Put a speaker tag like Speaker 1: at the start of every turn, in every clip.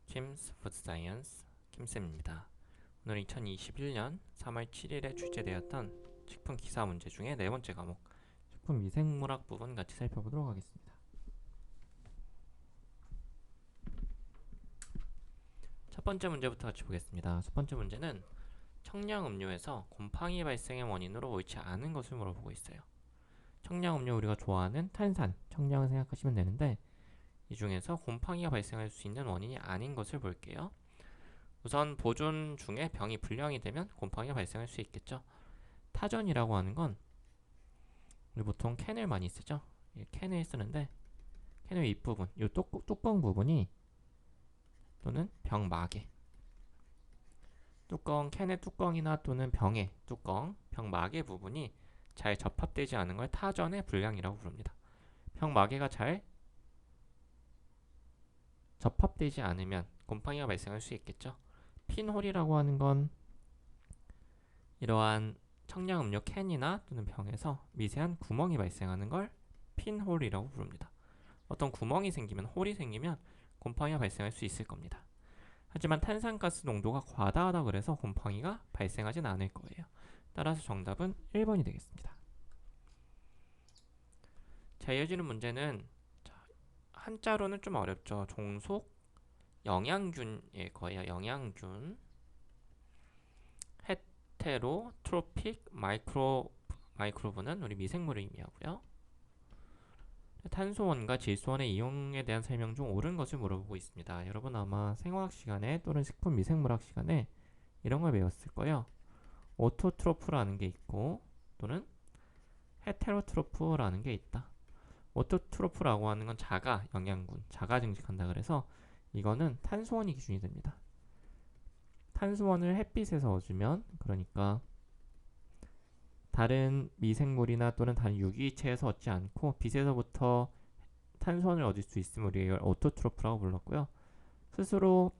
Speaker 1: 김스 푸드사이언스 김쌤입니다. 오늘 2021년 3월 7일에 출제되었던 식품 기사 문제 중에 네 번째 과목 식품 미생물학 부분 같이 살펴보도록 하겠습니다. 첫 번째 문제부터 같이 보겠습니다. 첫 번째 문제는 청량 음료에서 곰팡이 발생의 원인으로 옳지 않은 것을 물어보고 있어요. 청량 음료 우리가 좋아하는 탄산, 청량을 생각하시면 되는데 이 중에서 곰팡이가 발생할 수 있는 원인이 아닌 것을 볼게요. 우선 보존 중에 병이 불량이 되면 곰팡이가 발생할 수 있겠죠. 타전이라고 하는 건 우리 보통 캔을 많이 쓰죠. 캔을 쓰는데 캔의 윗부분, 이 뚜껑 부분이 또는 병막에 캔의 뚜껑이나 또는 병의 뚜껑, 병막의 부분이 잘 접합되지 않은 걸 타전의 불량이라고 부릅니다. 병막에가 잘 접합되지 않으면 곰팡이가 발생할 수 있겠죠. 핀홀이라고 하는 건 이러한 청량 음료 캔이나 또는 병에서 미세한 구멍이 발생하는 걸 핀홀이라고 부릅니다. 어떤 구멍이 생기면, 홀이 생기면 곰팡이가 발생할 수 있을 겁니다. 하지만 탄산가스 농도가 과다하다 그래서 곰팡이가 발생하진 않을 거예요. 따라서 정답은 1번이 되겠습니다. 자, 이어지는 문제는 한자로는 좀 어렵죠. 종속 영양균일 거예요. 영양균. 헤테로트로픽 마이크로브는 우리 미생물을 의미하고요. 탄소원과 질소원의 이용에 대한 설명 중 옳은 것을 물어보고 있습니다. 여러분 아마 생화학 시간에 또는 식품 미생물학 시간에 이런 걸 배웠을 거예요. 오토트로프라는 게 있고 또는 헤테로트로프라는 게 있다. 오토트로프라고 하는 건 자가 영양분, 자가 증식한다 그래서 이거는 탄소원이 기준이 됩니다. 탄소원을 햇빛에서 얻으면, 그러니까 다른 미생물이나 또는 다른 유기체에서 얻지 않고 빛에서부터 탄소원을 얻을 수 있으면 우리가 이걸 오토트로프라고 불렀고요. 스스로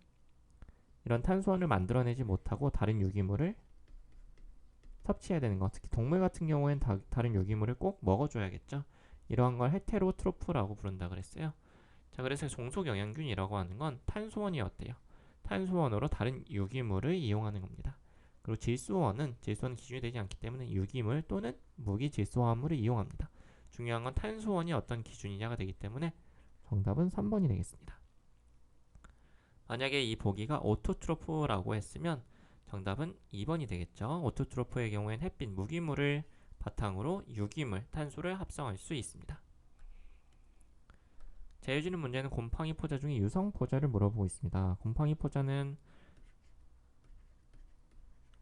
Speaker 1: 이런 탄소원을 만들어내지 못하고 다른 유기물을 섭취해야 되는 것, 특히 동물 같은 경우에는 다른 유기물을 꼭 먹어줘야겠죠. 이러한 걸 헤테로트로프라고 부른다 그랬어요. 자, 그래서 종속영양균이라고 하는 건 탄소원이 어때요? 탄소원으로 다른 유기물을 이용하는 겁니다. 그리고 질소원은 기준이 되지 않기 때문에 유기물 또는 무기질소화합물을 이용합니다. 중요한 건 탄소원이 어떤 기준이냐가 되기 때문에 정답은 3번이 되겠습니다. 만약에 이 보기가 오토트로프라고 했으면 정답은 2번이 되겠죠. 오토트로프의 경우엔 햇빛, 무기물을 바탕으로 유기물, 탄소를 합성할 수 있습니다. 자, 이어지는 문제는 곰팡이 포자 중에 유성 포자를 물어보고 있습니다. 곰팡이 포자는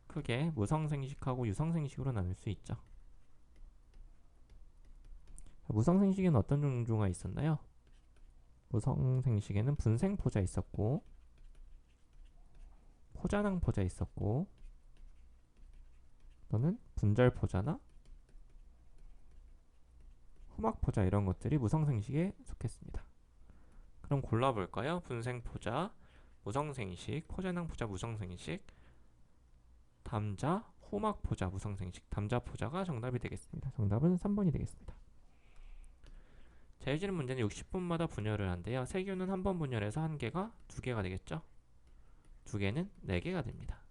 Speaker 1: 크게 무성생식하고 유성생식으로 나눌 수 있죠. 무성생식에는 어떤 종류가 있었나요? 무성생식에는 분생포자 있었고 포자낭포자 있었고 또는 분절포자나 후막포자 이런 것들이 무성생식에 속했습니다. 그럼 골라볼까요? 분생포자, 무성생식, 포자낭포자 무성생식, 담자, 후막포자 무성생식, 담자포자가 정답이 되겠습니다. 정답은 3번이 되겠습니다. 자, 이어지는 문제는 60분마다 분열을 한대요. 세균은 한 번 분열해서 한 개가 두 개가 되겠죠? 두 개는 4개가 됩니다.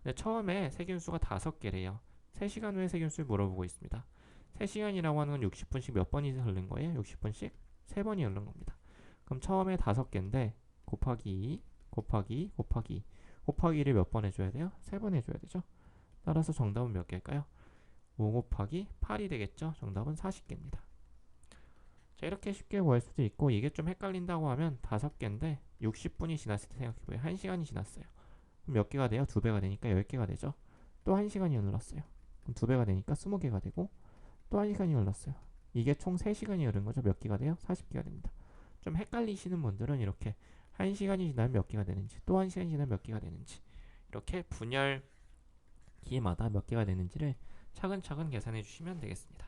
Speaker 1: 근데 처음에 세균수가 5개래요. 3시간 후에 세균수를 물어보고 있습니다. 3시간이라고 하는 건 60분씩 몇 번이 흐른 거예요? 60분씩 3번이 흐른 겁니다. 그럼 처음에 5개인데 곱하기 2, 곱하기 2, 곱하기 2. 곱하기 2를 몇 번 해줘야 돼요? 3번 해줘야 되죠. 따라서 정답은 몇 개일까요? 5 곱하기 8이 되겠죠. 정답은 40개입니다. 자, 이렇게 쉽게 구할 수도 있고 이게 좀 헷갈린다고 하면 5개인데 60분이 지났을 때 생각해보세요. 1시간이 지났어요. 그럼 몇 개가 돼요? 2배가 되니까 10개가 되죠. 또 1시간이 흘렀어요. 그럼 2배가 되니까 20개가 되고 또 1시간이 흘렀어요. 이게 총 3시간이 흐른 거죠. 몇 개가 돼요? 40개가 됩니다. 좀 헷갈리시는 분들은 이렇게 1시간이 지나면 몇 개가 되는지 또 1시간이 지나면 몇 개가 되는지 이렇게 분열기마다 몇 개가 되는지를 차근차근 계산해 주시면 되겠습니다.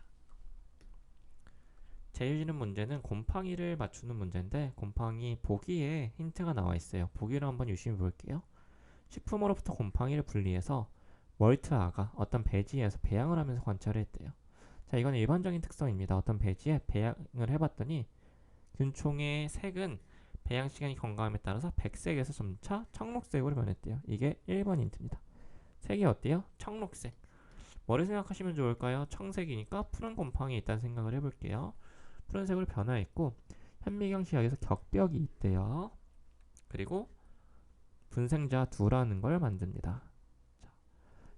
Speaker 1: 제일 문제는 곰팡이를 맞추는 문제인데 곰팡이 보기에 힌트가 나와 있어요. 보기를 한번 유심히 볼게요. 식품으로부터 곰팡이를 분리해서 멀트 아가 어떤 배지에서 배양을 하면서 관찰을 했대요. 자, 이건 일반적인 특성입니다. 어떤 배지에 배양을 해봤더니 균총의 색은 배양 시간이 경과함에 따라서 백색에서 점차 청록색으로 변했대요. 이게 1번 힌트입니다. 색이 어때요? 청록색. 뭐를 생각하시면 좋을까요? 청색이니까 푸른 곰팡이 있다는 생각을 해볼게요. 푸른색으로 변화했고 현미경 시약에서 격벽이 있대요. 그리고 분생자 2라는 걸 만듭니다.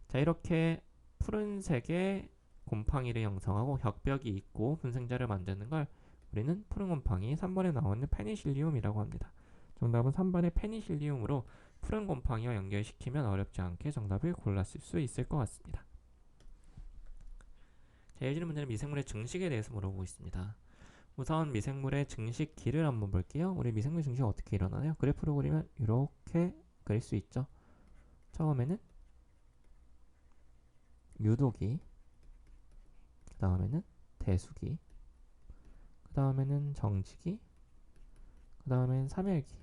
Speaker 1: 자, 이렇게 푸른색의 곰팡이를 형성하고 격벽이 있고 분생자를 만드는 걸 우리는 푸른 곰팡이 3번에 나오는 페니실리움이라고 합니다. 정답은 3번의 페니실리움으로 푸른 곰팡이와 연결시키면 어렵지 않게 정답을 골랐을 수 있을 것 같습니다. 자, 예지는 문제는 미생물의 증식에 대해서 물어보고 있습니다. 우선 미생물의 증식기를 한번 볼게요. 우리 미생물 증식이 어떻게 일어나요? 그래프로 그리면 이렇게 그릴 수 있죠. 처음에는 유도기, 그 다음에는 대수기, 그 다음에는 정지기, 그 다음엔 사멸기.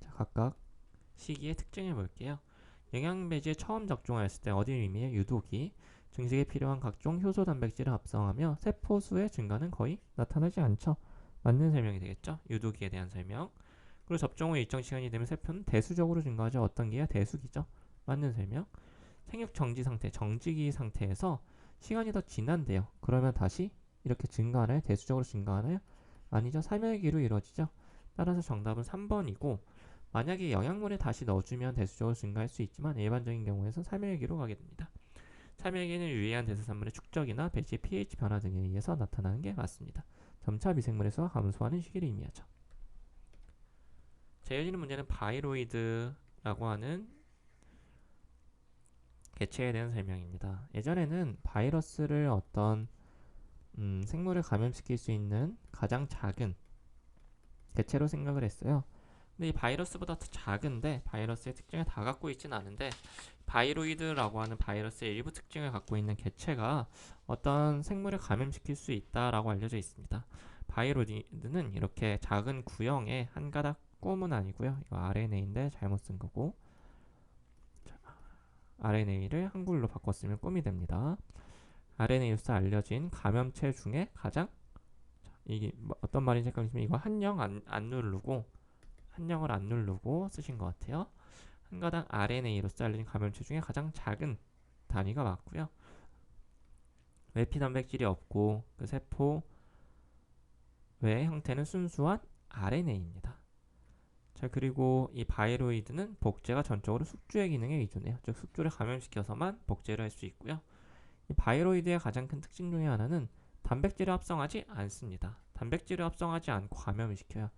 Speaker 1: 자, 각각 시기의 특징을 볼게요. 영양배지에 처음 적종하였을 때 어디를 의미해? 유도기. 증식에 필요한 각종 효소 단백질을 합성하며 세포수의 증가는 거의 나타나지 않죠. 맞는 설명이 되겠죠? 유도기에 대한 설명. 그리고 접종 후 일정 시간이 되면 세포는 대수적으로 증가하죠. 어떤 기야? 대수기죠. 맞는 설명. 생육 정지 상태, 정지기 상태에서 시간이 더 지난대요. 그러면 다시 이렇게 증가하나요? 대수적으로 증가하나요? 아니죠. 사멸기로 이루어지죠. 따라서 정답은 3번이고 만약에 영양분을 다시 넣어주면 대수적으로 증가할 수 있지만 일반적인 경우에는 사멸기로 가게 됩니다. 사멸기는 유해한 대사산물의 축적이나 배지의 pH 변화 등에 의해서 나타나는 게 맞습니다. 점차 미생물의 수가 감소하는 시기를 의미하죠. 자, 이어지는 문제는 바이로이드라고 하는 개체에 대한 설명입니다. 예전에는 바이러스를 어떤 생물을 감염시킬 수 있는 가장 작은 개체로 생각을 했어요. 근데 이 바이러스보다 더 작은데 바이러스의 특징을 다 갖고 있지는 않은데 바이로이드라고 하는 바이러스의 일부 특징을 갖고 있는 개체가 어떤 생물을 감염시킬 수 있다라고 알려져 있습니다. 바이로이드는 이렇게 작은 구형의 한 가닥 꼼은 아니고요. 이거 RNA인데 잘못 쓴 거고 RNA를 한글로 바꿨으면 꼼이 됩니다. RNA로서 알려진 감염체 중에 가장 이게 어떤 말인지 헷갈리시면 이거 한영 안 누르고 한영을 안 누르고 쓰신 것 같아요. 한 가닥 RNA로서 알려진 감염체 중에 가장 작은 단위가 맞고요. 외피 단백질이 없고 그 세포 외의 형태는 순수한 RNA입니다. 자, 그리고 이 바이로이드는 복제가 전적으로 숙주의 기능에 의존해요. 즉 숙주를 감염시켜서만 복제를 할 수 있고요. 이 바이로이드의 가장 큰 특징 중에 하나는 단백질을 합성하지 않습니다. 단백질을 합성하지 않고 감염을 시켜요.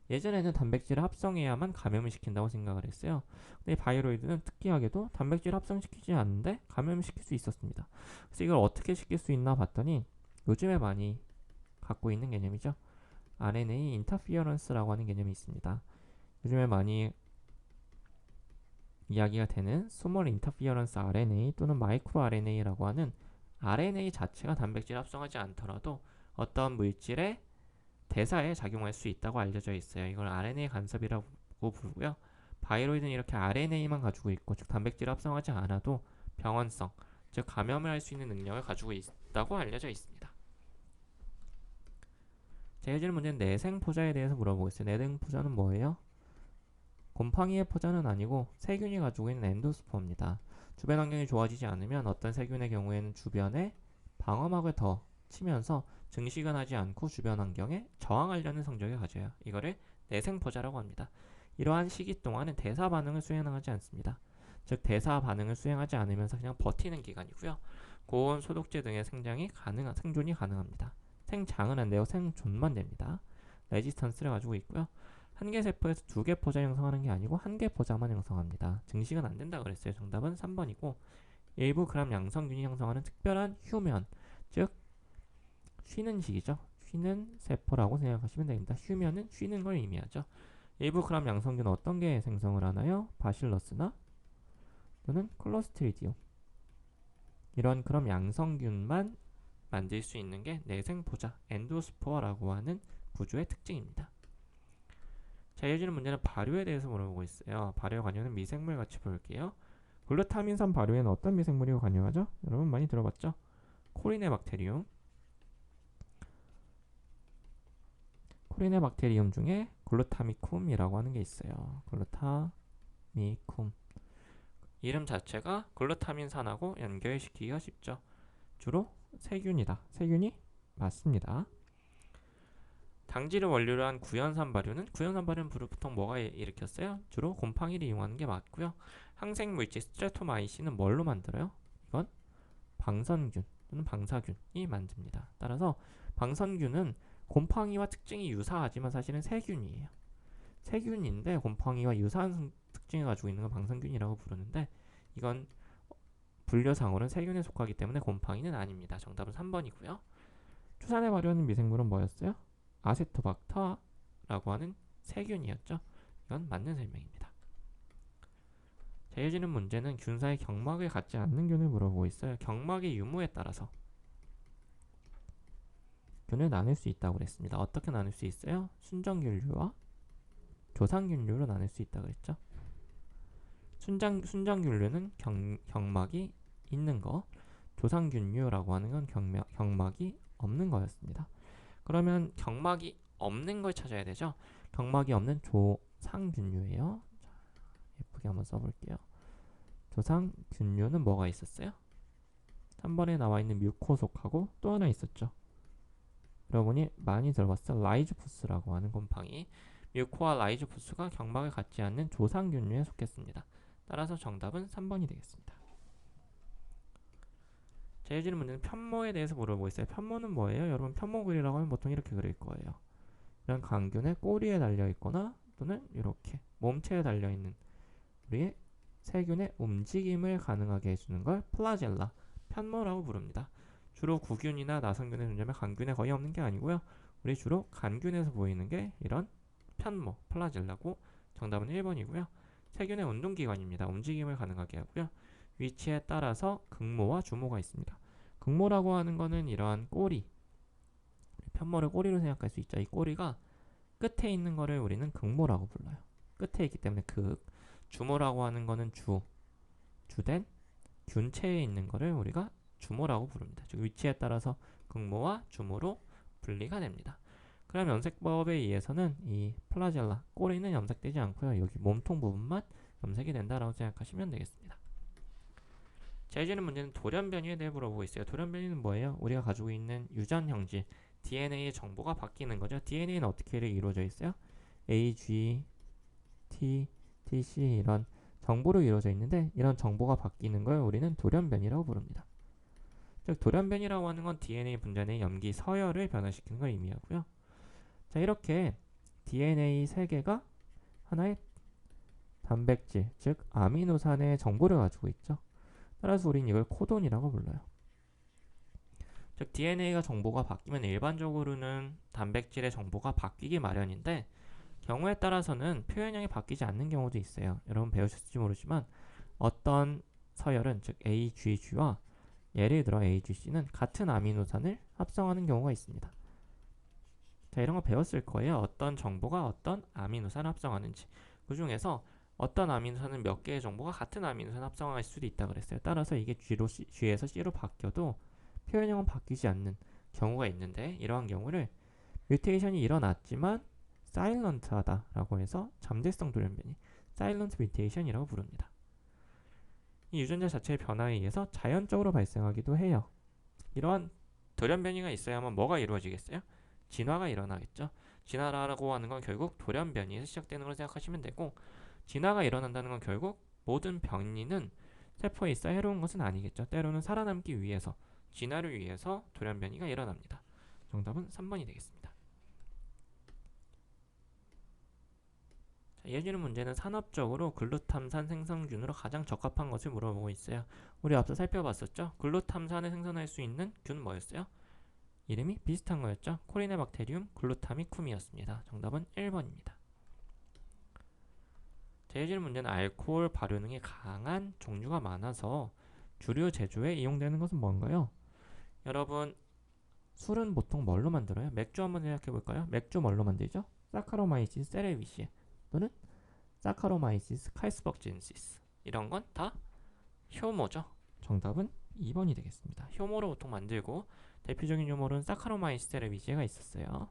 Speaker 1: 예전에는 단백질을 합성해야만 감염을 시킨다고 생각을 했어요. 근데 이 바이로이드는 특이하게도 단백질을 합성시키지 않는데 감염을 시킬 수 있었습니다. 그래서 이걸 어떻게 시킬 수 있나 봤더니 요즘에 많이 갖고 있는 개념이죠. RNA 인터피어런스라고 하는 개념이 있습니다. 요즘에 많이 이야기가 되는 스몰 인터피어런스 RNA 또는 마이크로 RNA라고 하는 RNA 자체가 단백질을 합성하지 않더라도 어떤 물질의 대사에 작용할 수 있다고 알려져 있어요. 이걸 RNA 간섭이라고 부르고요. 바이로이드는 이렇게 RNA만 가지고 있고 즉 단백질을 합성하지 않아도 병원성, 즉 감염을 할 수 있는 능력을 가지고 있다고 알려져 있습니다. 자, 이어지는 문제는 내생포자에 대해서 물어보겠어요. 내생포자는 뭐예요? 곰팡이의 포자는 아니고 세균이 가지고 있는 엔도스포입니다. 주변 환경이 좋아지지 않으면 어떤 세균의 경우에는 주변에 방어막을 더 치면서 증식은 하지 않고 주변 환경에 저항하려는 성적을 가져요. 이거를 내생포자라고 합니다. 이러한 시기 동안은 대사 반응을 수행하지 않습니다. 즉 대사 반응을 수행하지 않으면서 그냥 버티는 기간이고요. 고온, 소독제 등의 생존이 가능합니다. 생장은 안 되고 생존만 됩니다. 레지스턴스를 가지고 있고요. 한 개 세포에서 두 개 포자 형성하는 게 아니고 한 개 포자만 형성합니다. 증식은 안 된다 그랬어요. 정답은 3번이고 일부 그람 양성균이 형성하는 특별한 휴면, 즉 쉬는 시기죠. 쉬는 세포라고 생각하시면 됩니다. 휴면은 쉬는 걸 의미하죠. 일부 그람 양성균은 어떤 게 생성을 하나요? 바실러스나 또는 클로스트리디움. 이런 그럼 양성균만 만들 수 있는 게 내생포자, 엔도스포어라고 하는 구조의 특징입니다. 자, 이어지는 문제는 발효에 대해서 물어보고 있어요. 발효 관여는 미생물 같이 볼게요. 글루타민산 발효에는 어떤 미생물이 관여하죠? 여러분 많이 들어봤죠? 코리네박테리움. 코리네박테리움 중에 글루타미쿰이라고 하는 게 있어요. 글루타미쿰. 이름 자체가 글루타민산하고 연결시키기가 쉽죠. 주로 세균이다. 세균이 맞습니다. 당질을 원료로 한 구연산 발효는 보통 뭐가 일으켰어요? 주로 곰팡이를 이용하는 게 맞고요. 항생물질 스트레토마이신은 뭘로 만들어요? 이건 방선균 또는 방사균이 만듭니다. 따라서 방선균은 곰팡이와 특징이 유사하지만 사실은 세균이에요. 세균인데 곰팡이와 유사한 특징을 가지고 있는 건 방선균이라고 부르는데 이건 분류상으로는 세균에 속하기 때문에 곰팡이는 아닙니다. 정답은 3번이고요. 추산에 발효하는 미생물은 뭐였어요? 아세토박터라고 하는 세균이었죠. 이건 맞는 설명입니다. 자, 이어지는 문제는 균사의 경막을 갖지 않는 균을 물어보고 있어요. 경막의 유무에 따라서 균을 나눌 수 있다고 그랬습니다. 어떻게 나눌 수 있어요? 순정균류와 조상균류로 나눌 수 있다고 그랬죠. 순정균류는 경막이 있는 거, 조상균류라고 하는 건 경막이 없는 거였습니다. 그러면 경막이 없는 걸 찾아야 되죠. 경막이 없는 조상균류예요. 자, 예쁘게 한번 써볼게요. 조상균류는 뭐가 있었어요? 3번에 나와 있는 뮤코속하고 또 하나 있었죠. 여러분이 많이 들어봤어요. 라이즈푸스라고 하는 곰팡이. 뮤코와 라이즈푸스가 경막을 갖지 않는 조상균류에 속했습니다. 따라서 정답은 3번이 되겠습니다. 자, 이어지는 문제는 편모에 대해서 물어보고 있어요. 편모는 뭐예요? 여러분 편모 그리라고 하면 보통 이렇게 그릴 거예요. 이런 강균의 꼬리에 달려있거나 또는 이렇게 몸체에 달려있는 우리의 세균의 움직임을 가능하게 해주는 걸 플라젤라, 편모라고 부릅니다. 주로 구균이나 나선균에 존재하면 간균에 거의 없는 게 아니고요. 우리 주로 간균에서 보이는 게 이런 편모, 플라젤라고 정답은 1번이고요. 세균의 운동기관입니다. 움직임을 가능하게 하고요. 위치에 따라서 극모와 주모가 있습니다. 극모라고 하는 거는 이러한 꼬리, 편모를 꼬리로 생각할 수 있죠. 이 꼬리가 끝에 있는 거를 우리는 극모라고 불러요. 끝에 있기 때문에 극. 주모라고 하는 거는 주된 균체에 있는 거를 우리가 주모라고 부릅니다. 즉 위치에 따라서 극모와 주모로 분리가 됩니다. 그럼 염색법에 의해서는 이 플라젤라 꼬리는 염색되지 않고요. 여기 몸통 부분만 염색이 된다라고 생각하시면 되겠습니다. 자, 이제는 문제는 돌연변이에 대해 물어보고 있어요. 돌연변이는 뭐예요? 우리가 가지고 있는 유전 형질 DNA의 정보가 바뀌는 거죠. DNA는 어떻게 이루어져 있어요? A, G, T, T, C 이런 정보로 이루어져 있는데 이런 정보가 바뀌는 걸 우리는 돌연변이라고 부릅니다. 즉 돌연변이라고 하는 건 DNA 분자 내 염기 서열을 변화시키는 걸 의미하고요. 자, 이렇게 DNA 3개가 하나의 단백질, 즉 아미노산의 정보를 가지고 있죠. 따라서 우린 이걸 코돈이라고 불러요. 즉 DNA가 정보가 바뀌면 일반적으로는 단백질의 정보가 바뀌기 마련인데 경우에 따라서는 표현형이 바뀌지 않는 경우도 있어요. 여러분 배우셨을지 모르지만 어떤 서열은 즉 AGG와 예를 들어 AGC는 같은 아미노산을 합성하는 경우가 있습니다. 자, 이런 거 배웠을 거예요. 어떤 정보가 어떤 아미노산을 합성하는지. 그 중에서 어떤 아미노산은 몇 개의 정보가 같은 아미노산 합성할 수도 있다 그랬어요. 따라서 이게 G에서 C로 바뀌어도 표현형은 바뀌지 않는 경우가 있는데 이러한 경우를 뮤테이션이 일어났지만 사일런트하다라고 해서 잠재성 돌연변이, 사일런트 뮤테이션이라고 부릅니다. 이 유전자 자체의 변화에 의해서 자연적으로 발생하기도 해요. 이러한 돌연변이가 있어야만 뭐가 이루어지겠어요? 진화가 일어나겠죠. 진화라고 하는 건 결국 돌연변이에서 시작되는 걸 생각하시면 되고 진화가 일어난다는 건 결국 모든 변이는 세포에 있어 해로운 것은 아니겠죠. 때로는 살아남기 위해서 진화를 위해서 돌연변이가 일어납니다. 정답은 3번이 되겠습니다. 이어지는 문제는 산업적으로 글루탐산 생성균으로 가장 적합한 것을 물어보고 있어요. 우리 앞서 살펴봤었죠? 글루탐산을 생성할 수 있는 균 뭐였어요? 이름이 비슷한 거였죠? 코리네박테리움 글루타미쿰이었습니다. 정답은 1번입니다. 자, 이어지는 문제는 알코올 발효능이 강한 종류가 많아서 주류 제조에 이용되는 것은 뭔가요? 여러분 술은 보통 뭘로 만들어요? 맥주 한번 생각해볼까요? 맥주 뭘로 만들죠? 사카로마이시스 세레비시에 또는 사카로마이시스 칼스벅진시스 이런 건 다 효모죠. 정답은 2번이 되겠습니다. 효모로 보통 만들고 대표적인 효모는 사카로마이시스 세레비시에가 있었어요.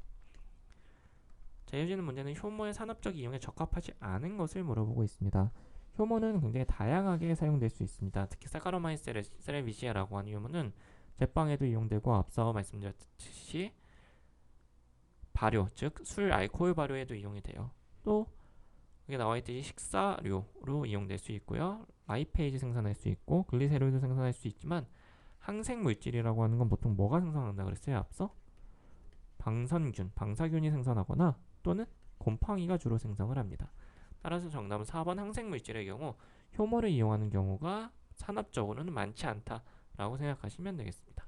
Speaker 1: 자, 이어지는 문제는 효모의 산업적 이용에 적합하지 않은 것을 물어보고 있습니다. 효모는 굉장히 다양하게 사용될 수 있습니다. 특히 사카로마이스 세레비시아라고 하는 효모는 제빵에도 이용되고 앞서 말씀드렸듯이 발효, 즉 술, 알코올 발효에도 이용이 돼요. 또 여기 나와있듯이 식사료로 이용될 수 있고요. 라이페이지 생산할 수 있고 글리세롤도 생산할 수 있지만 항생 물질이라고 하는 건 보통 뭐가 생산한다 그랬어요? 앞서 방선균, 방사균이 생산하거나 또는 곰팡이가 주로 생성을 합니다. 따라서 정답은 4번 항생물질의 경우 효모를 이용하는 경우가 산업적으로는 많지 않다라고 생각하시면 되겠습니다.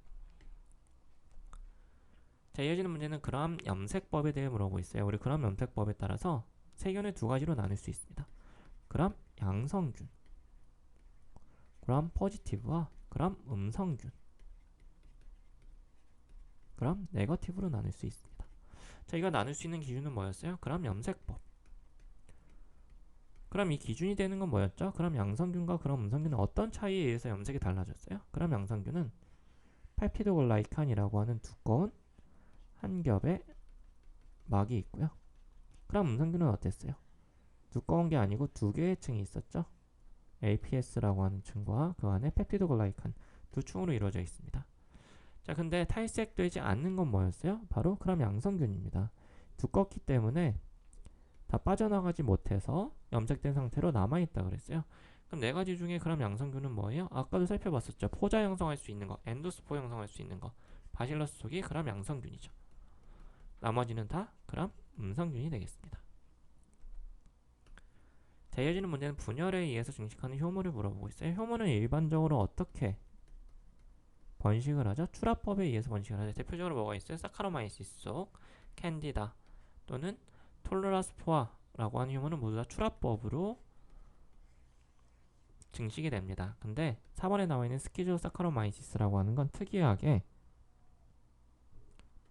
Speaker 1: 자, 이어지는 문제는 그람 염색법에 대해 물어보고 있어요. 우리 그람 염색법에 따라서 세균을 두 가지로 나눌 수 있습니다. 그람 양성균, 그람 포지티브와 그람 음성균, 그람 네거티브로 나눌 수 있습니다. 자, 이거 나눌 수 있는 기준은 뭐였어요? 그람 염색법. 그럼 이 기준이 되는 건 뭐였죠? 그럼 양성균과 그럼 음성균은 어떤 차이에 의해서 염색이 달라졌어요? 그럼 양성균은 펩티도글라이칸이라고 하는 두꺼운 한 겹의 막이 있고요. 그럼 음성균은 어땠어요? 두꺼운 게 아니고 두 개의 층이 있었죠? APS라고 하는 층과 그 안에 펩티도글라이칸 두 층으로 이루어져 있습니다. 자, 근데 탈색되지 않는 건 뭐였어요? 바로 그럼 양성균입니다. 두껍기 때문에 다 빠져나가지 못해서 염색된 상태로 남아있다 그랬어요. 그럼 네 가지 중에 그럼 양성균은 뭐예요? 아까도 살펴봤었죠. 포자 형성할 수 있는 거, 엔도스포 형성할 수 있는 거, 바실러스 속이 그럼 양성균이죠. 나머지는 다 그럼 음성균이 되겠습니다. 자, 이어지는 문제는 분열에 의해서 증식하는 효모를 물어보고 있어요. 효모는 일반적으로 어떻게 번식을 하죠? 출합법에 의해서 번식을 하죠. 대표적으로 뭐가 있어요? 사카로마이시스 속 캔디다 또는 톨루라스포아라고 하는 효모는 모두 다 출합법으로 증식이 됩니다. 근데 4번에 나와 있는 스키조사카로마이시스라고 하는 건 특이하게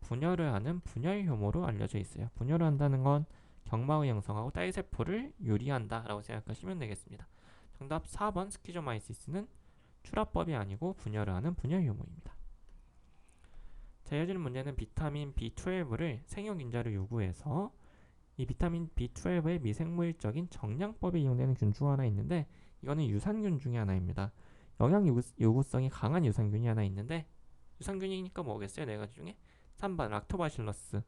Speaker 1: 분열을 하는 분열 효모로 알려져 있어요. 분열을 한다는 건 경막을 형성하고 딸세포를 유리한다 라고 생각하시면 되겠습니다. 정답 4번 스키조마이시스는 출합법이 아니고 분열을 하는 분열 효모입니다. 자, 이어지는 문제는 비타민 B12를 생육인자로 요구해서 이 비타민 B12의 미생물적인 정량법에 이용되는 균 중 하나 있는데 이거는 유산균 중에 하나입니다. 영양 요구성이 강한 유산균이 하나 있는데 유산균이니까 뭐겠어요? 네 가지 중에 3번 락토바실러스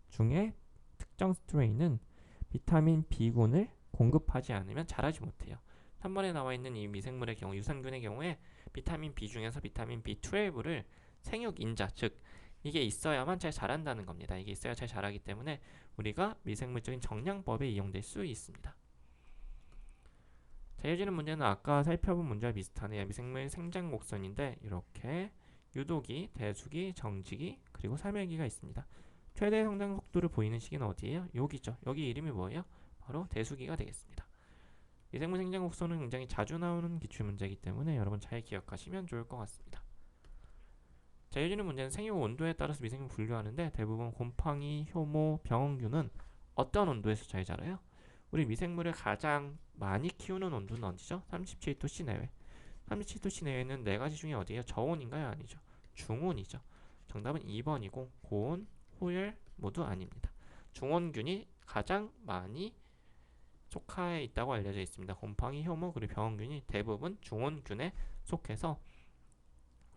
Speaker 1: 중에 특정 스트레인은 비타민 B군을 공급하지 않으면 자라지 못해요. 3번에 나와 있는 이 미생물의 경우 유산균의 경우에 비타민 B 중에서 비타민 B12를 생육인자 즉 이게 있어야만 잘 자란다는 겁니다. 이게 있어야 잘 자라기 때문에 우리가 미생물적인 정량법에 이용될 수 있습니다. 자, 이어지는 문제는 아까 살펴본 문제와 비슷하네요. 미생물 생장 곡선인데 이렇게 유도기, 대수기, 정지기, 그리고 살멸기가 있습니다. 최대 성장 속도를 보이는 시기는 어디예요? 여기죠. 여기 이름이 뭐예요? 바로 대수기가 되겠습니다. 미생물 생장 곡선은 굉장히 자주 나오는 기출문제이기 때문에 여러분 잘 기억하시면 좋을 것 같습니다. 자, 이어지는 문제는 생육 온도에 따라서 미생물 분류하는데 대부분 곰팡이, 효모, 병원균은 어떤 온도에서 잘 자라요? 우리 미생물을 가장 많이 키우는 온도는 어디죠? 37도C 내외. 37도C 내외는 네 가지 중에 어디예요? 저온인가요? 아니죠. 중온이죠. 정답은 2번이고 고온, 호열 모두 아닙니다. 중온균이 가장 많이 속하에 있다고 알려져 있습니다. 곰팡이, 효모, 그리고 병원균이 대부분 중온균에 속해서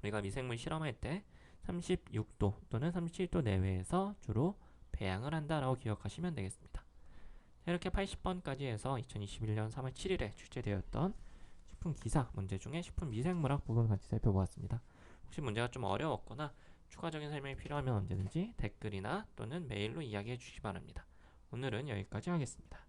Speaker 1: 우리가 미생물 실험할 때 36도 또는 37도 내외에서 주로 배양을 한다라고 기억하시면 되겠습니다. 이렇게 80번까지 해서 2021년 3월 7일에 출제되었던 식품 기사 문제 중에 식품 미생물학 부분 같이 살펴보았습니다. 혹시 문제가 좀 어려웠거나 추가적인 설명이 필요하면 언제든지 댓글이나 또는 메일로 이야기해 주시기 바랍니다. 오늘은 여기까지 하겠습니다.